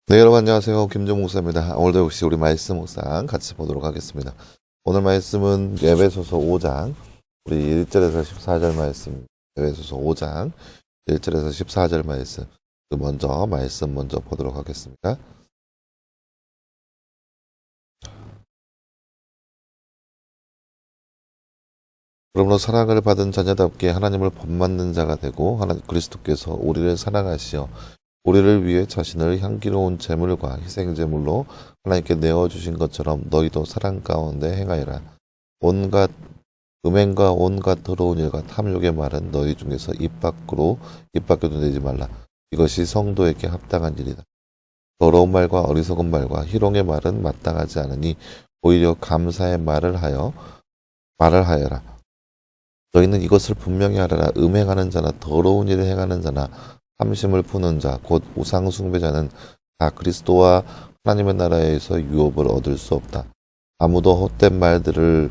네, 여러분 안녕하세요. 김정 목사입니다. 오늘도 역시 우리 말씀 묵상 같이 보도록 하겠습니다. 오늘 말씀은 에베소서 5장 우리 1절에서 14절 말씀, 에베소서 5장 1절에서 14절 말씀 먼저 보도록 하겠습니다. 그러므로 사랑을 받은 자녀답게 하나님을 본받는 자가 되고 하나님 그리스도께서 우리를 사랑하시어 우리를 위해 자신을 향기로운 제물과 희생제물로 하나님께 내어주신 것처럼 너희도 사랑 가운데 행하여라. 온갖 음행과 온갖 더러운 일과 탐욕의 말은 너희 중에서 입 밖으로 내지 말라. 이것이 성도에게 합당한 일이다. 더러운 말과 어리석은 말과 희롱의 말은 마땅하지 않으니 오히려 감사의 말을 하여라. 너희는 이것을 분명히 알아라. 음행하는 자나 더러운 일을 행하는 자나 탐심을 푸는 자, 곧 우상 숭배자는 다 그리스도와 하나님의 나라에서 유업을 얻을 수 없다. 아무도 헛된 말들로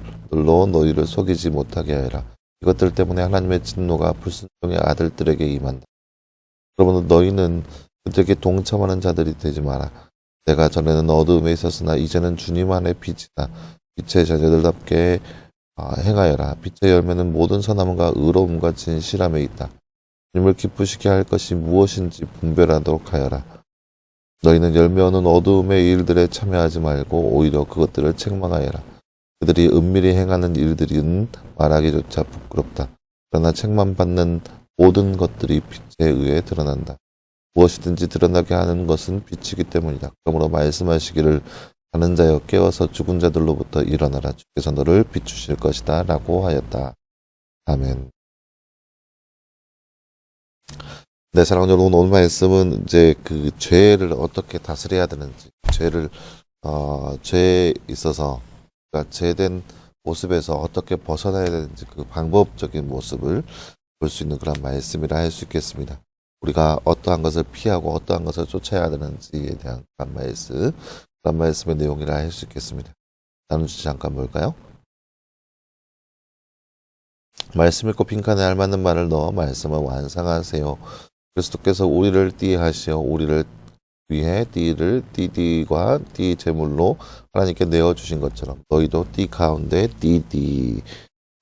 너희를 속이지 못하게 하여라. 이것들 때문에 하나님의 진노가 불순종의 아들들에게 임한다. 그러므로 너희는 그들에게 동참하는 자들이 되지 마라. 내가 전에는 어두움에 있었으나 이제는 주님 안에 빛이다. 빛의 자녀들답게 행하여라. 빛의 열매는 모든 선함과 의로움과 진실함에 있다. 주님을 기쁘시게 할 것이 무엇인지 분별하도록 하여라. 너희는 열매 없는 어두움의 일들에 참여하지 말고 오히려 그것들을 책망하여라. 그들이 은밀히 행하는 일들은 말하기조차 부끄럽다. 그러나 책망받는 모든 것들이 빛에 의해 드러난다. 무엇이든지 드러나게 하는 것은 빛이기 때문이다. 그러므로 말씀하시기를 자는 자여 깨어서 죽은 자들로부터 일어나라. 주께서 너를 비추실 것이다 라고 하였다. 아멘. 네, 사랑하는 여러분, 오늘 말씀은 이제 그 죄를 어떻게 다스려야 되는지, 죄에 있어서, 그러니까 죄된 모습에서 어떻게 벗어나야 되는지 그 방법적인 모습을 볼 수 있는 그런 말씀이라 할 수 있겠습니다. 우리가 어떠한 것을 피하고 어떠한 것을 쫓아야 되는지에 대한 그런 말씀의 내용이라 할 수 있겠습니다. 나눈 주제 잠깐 볼까요? 말씀 읽고 빈칸에 알맞는 말을 넣어 말씀을 완성하세요. 그리스도께서 우리를 띠하시어 우리를 위해 띠과 띠 제물로 하나님께 내어주신 것처럼 너희도 띠 가운데 띠.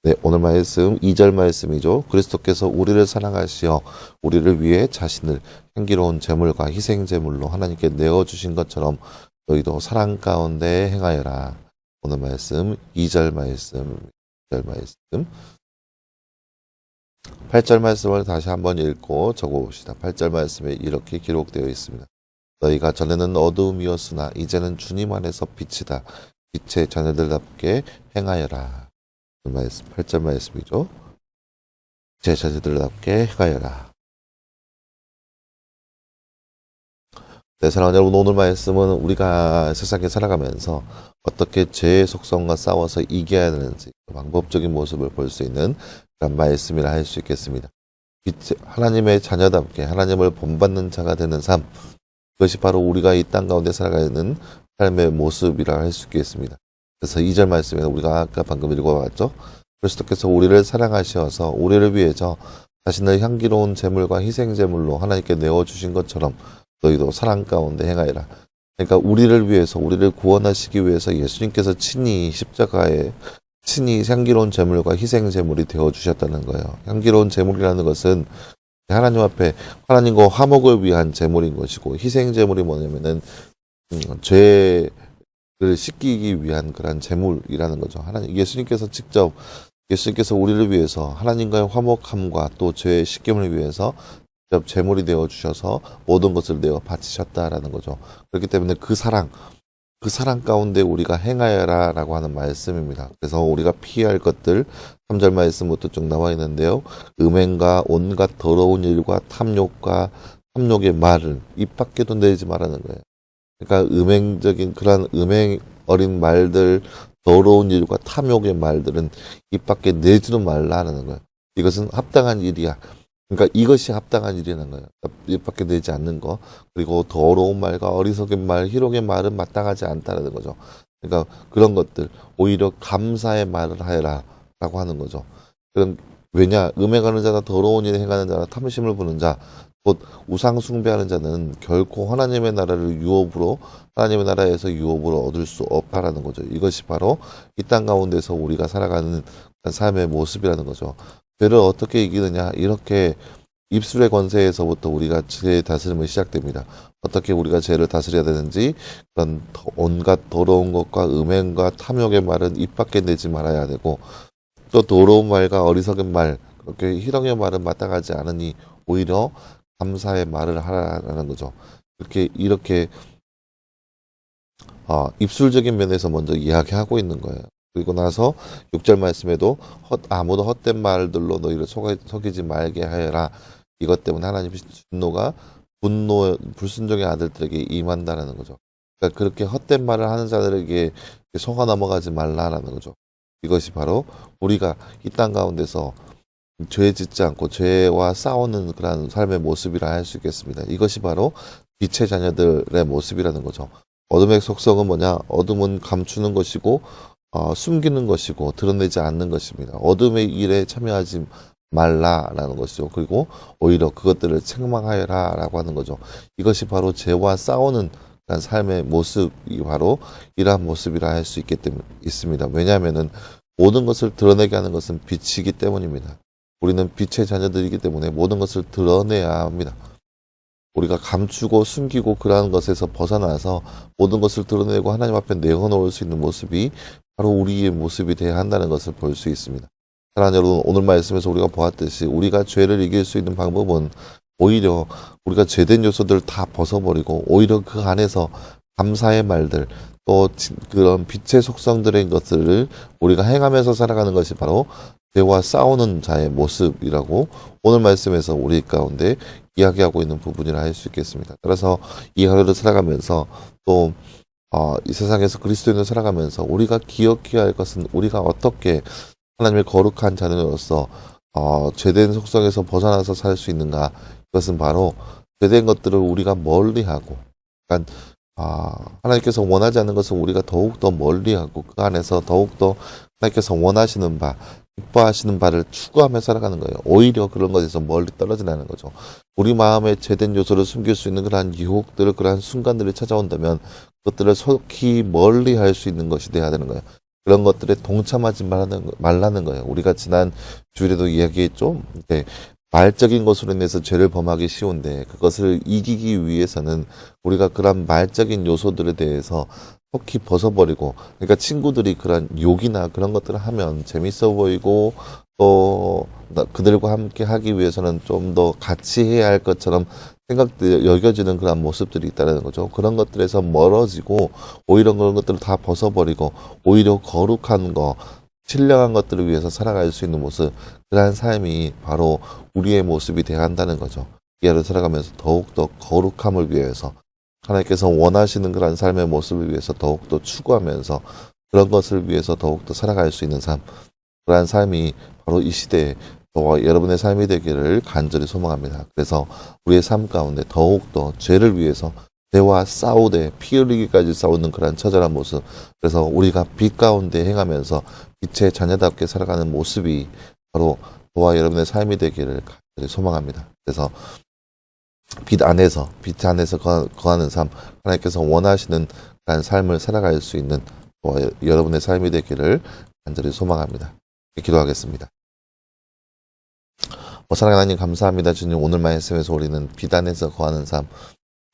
네, 오늘 말씀 2절 말씀이죠. 그리스도께서 우리를 사랑하시어 우리를 위해 자신을 향기로운 제물과 희생 제물로 하나님께 내어주신 것처럼 너희도 사랑 가운데 행하여라. 오늘 말씀 2절 말씀 8절 말씀을 다시 한번 읽고 적어봅시다. 8절 말씀에 이렇게 기록되어 있습니다. 너희가 전에는 어두움이었으나 이제는 주님 안에서 빛이다. 빛의 자녀들답게 행하여라. 8절 말씀이죠. 빛의 자녀들답게 행하여라. 네, 사랑하는 여러분, 오늘 말씀은 우리가 세상에 살아가면서 어떻게 죄의 속성과 싸워서 이겨야 되는지 방법적인 모습을 볼 수 있는 그런 말씀이라 할 수 있겠습니다. 하나님의 자녀답게 하나님을 본받는 자가 되는 삶, 그것이 바로 우리가 이 땅 가운데 살아가는 삶의 모습이라 할 수 있겠습니다. 그래서 2절 말씀에 우리가 아까 방금 읽어봤죠. 그리스도께서 우리를 사랑하셔서 우리를 위해서 자신을 향기로운 제물과 희생 제물로 하나님께 내어주신 것처럼 너희도 사랑 가운데 행하여라. 그러니까 우리를 위해서, 우리를 구원하시기 위해서 예수님께서 친히 십자가에 향기로운 제물과 희생 제물이 되어주셨다는 거예요. 향기로운 제물이라는 것은 하나님 앞에 하나님과 화목을 위한 제물인 것이고, 희생 제물이 뭐냐면은 죄를 씻기기 위한 그런 제물이라는 거죠. 예수님께서 우리를 위해서 하나님과의 화목함과 또 죄의 씻김을 위해서 제물이 되어 주셔서 모든 것을 내어 바치셨다라는 거죠. 그렇기 때문에 그 사랑 가운데 우리가 행하여라 라고 하는 말씀입니다. 그래서 우리가 피할 것들 3절 말씀부터 쭉 나와 있는데요. 음행과 온갖 더러운 일과 탐욕의 말을 입 밖에도 내지 말라는 거예요. 그러니까 그런 음행 어린 말들, 더러운 일과 탐욕의 말들은 입 밖에 내지는 말라는 거예요. 이것은 합당한 일이야. 그러니까 이것이 합당한 일이라는 거예요. 입 밖에 내지 않는 거. 그리고 더러운 말과 어리석은 말, 희롱의 말은 마땅하지 않다는 거죠. 그러니까 그런 것들, 오히려 감사의 말을 하여라 라고 하는 거죠. 왜냐? 음행하는 자나 더러운 일을 행하는 자나 탐심을 부는 자, 곧 우상 숭배하는 자는 결코 하나님의 나라를 유업으로 하나님의 나라에서 유업으로 얻을 수 없다라는 거죠. 이것이 바로 이 땅 가운데서 우리가 살아가는 삶의 모습이라는 거죠. 죄를 어떻게 이기느냐, 이렇게 입술의 권세에서부터 우리가 죄의 다스림이 시작됩니다. 어떻게 우리가 죄를 다스려야 되는지, 그런 온갖 더러운 것과 음행과 탐욕의 말은 입 밖에 내지 말아야 되고, 또 더러운 말과 어리석은 말, 그렇게 희롱의 말은 마땅하지 않으니 오히려 감사의 말을 하라는 거죠. 이렇게 입술적인 면에서 먼저 이야기하고 있는 거예요. 그리고 나서 6절 말씀에도 아무도 헛된 말들로 너희를 속이지 말게 하여라. 이것 때문에 하나님의 분노가 불순종의 아들들에게 임한다라는 거죠. 그러니까 그렇게 헛된 말을 하는 자들에게 속아 넘어가지 말라라는 거죠. 이것이 바로 우리가 이 땅 가운데서 죄 짓지 않고 죄와 싸우는 그런 삶의 모습이라 할 수 있겠습니다. 이것이 바로 빛의 자녀들의 모습이라는 거죠. 어둠의 속성은 뭐냐? 어둠은 감추는 것이고 숨기는 것이고 드러내지 않는 것입니다. 어둠의 일에 참여하지 말라라는 것이죠. 그리고 오히려 그것들을 책망하여라라고 하는 거죠. 이것이 바로 죄와 싸우는 삶의 모습이 바로 이러한 모습이라 할 수 있습니다. 왜냐하면은 모든 것을 드러내게 하는 것은 빛이기 때문입니다. 우리는 빛의 자녀들이기 때문에 모든 것을 드러내야 합니다. 우리가 감추고 숨기고 그러한 것에서 벗어나서 모든 것을 드러내고 하나님 앞에 내어놓을 수 있는 모습이 바로 우리의 모습이 되어야 한다는 것을 볼 수 있습니다. 사랑하는 여러분, 오늘 말씀에서 우리가 보았듯이 우리가 죄를 이길 수 있는 방법은 오히려 우리가 죄된 요소들을 다 벗어버리고 오히려 그 안에서 감사의 말들, 또 그런 빛의 속성들의 것들을 우리가 행하면서 살아가는 것이 바로 죄와 싸우는 자의 모습이라고 오늘 말씀에서 우리 가운데 이야기하고 있는 부분이라 할 수 있겠습니다. 따라서 이 하루를 살아가면서 또 이 세상에서 그리스도인을 살아가면서 우리가 기억해야 할 것은 우리가 어떻게 하나님의 거룩한 자녀로서 죄된 속성에서 벗어나서 살 수 있는가. 이것은 바로 죄된 것들을 우리가 멀리하고, 그러니까 하나님께서 원하지 않는 것은 우리가 더욱더 멀리하고 그 안에서 더욱더 하나님께서 원하시는 바, 기뻐하시는 바를 추구하며 살아가는 거예요. 오히려 그런 것에서 멀리 떨어지라는 거죠. 우리 마음에 죄된 요소를 숨길 수 있는 그러한 유혹들, 그러한 순간들이 찾아온다면 그것들을 속히 멀리 할 수 있는 것이 돼야 되는 거예요. 그런 것들에 동참하지 말라는 거예요. 우리가 지난 주일에도 이야기했죠. 말적인 것으로 인해서 죄를 범하기 쉬운데 그것을 이기기 위해서는 우리가 그런 말적인 요소들에 대해서 속히 벗어버리고, 그러니까 친구들이 그런 욕이나 그런 것들을 하면 재밌어 보이고 또 그들과 함께 하기 위해서는 좀 더 같이 해야 할 것처럼 여겨지는 그런 모습들이 있다는 거죠. 그런 것들에서 멀어지고 오히려 그런 것들을 다 벗어버리고 오히려 거룩한 거, 신령한 것들을 위해서 살아갈 수 있는 모습, 그러한 삶이 바로 우리의 모습이 되어야 한다는 거죠. 이 하루 살아가면서 더욱더 거룩함을 위해서 하나님께서 원하시는 그런 삶의 모습을 위해서 더욱더 추구하면서 그런 것을 위해서 더욱더 살아갈 수 있는 삶, 그러한 삶이 바로 이 시대에 저와 여러분의 삶이 되기를 간절히 소망합니다. 그래서 우리의 삶 가운데 더욱더 죄를 위해서 죄와 싸우되 피 흘리기까지 싸우는 그런 처절한 모습, 그래서 우리가 빛 가운데 행하면서 빛의 자녀답게 살아가는 모습이 바로 저와 여러분의 삶이 되기를 간절히 소망합니다. 그래서 빛 안에서 거하는 삶, 하나님께서 원하시는 그런 삶을 살아갈 수 있는 저와 여러분의 삶이 되기를 간절히 소망합니다. 기도하겠습니다. 사랑하는 하나님, 감사합니다. 주님, 오늘 말씀에서 우리는 빛 안에서 거하는 삶,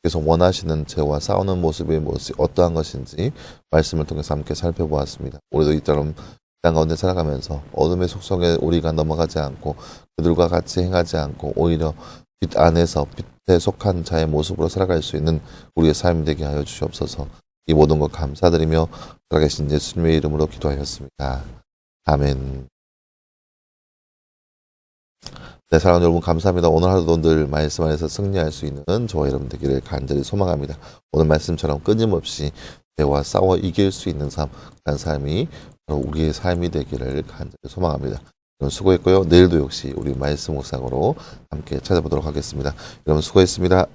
계속 원하시는 죄와 싸우는 모습이 어떠한 것인지 말씀을 통해서 함께 살펴보았습니다. 우리도 이처럼 땅 가운데 살아가면서 어둠의 속성에 우리가 넘어가지 않고 그들과 같이 행하지 않고 오히려 빛 안에서 빛에 속한 자의 모습으로 살아갈 수 있는 우리의 삶이 되게 하여 주시옵소서. 이 모든 것 감사드리며 살아계신 예수님의 이름으로 기도하였습니다. 아멘. 네, 사랑하는 여러분, 감사합니다. 오늘 하루도 늘 말씀 안에서 승리할 수 있는 저와 여러분 되기를 간절히 소망합니다. 오늘 말씀처럼 끊임없이 죄와 싸워 이길 수 있는 삶, 그런 삶이 바로 우리의 삶이 되기를 간절히 소망합니다. 여러분 수고했고요. 내일도 역시 우리 말씀 묵상으로 함께 찾아보도록 하겠습니다. 여러분 수고했습니다.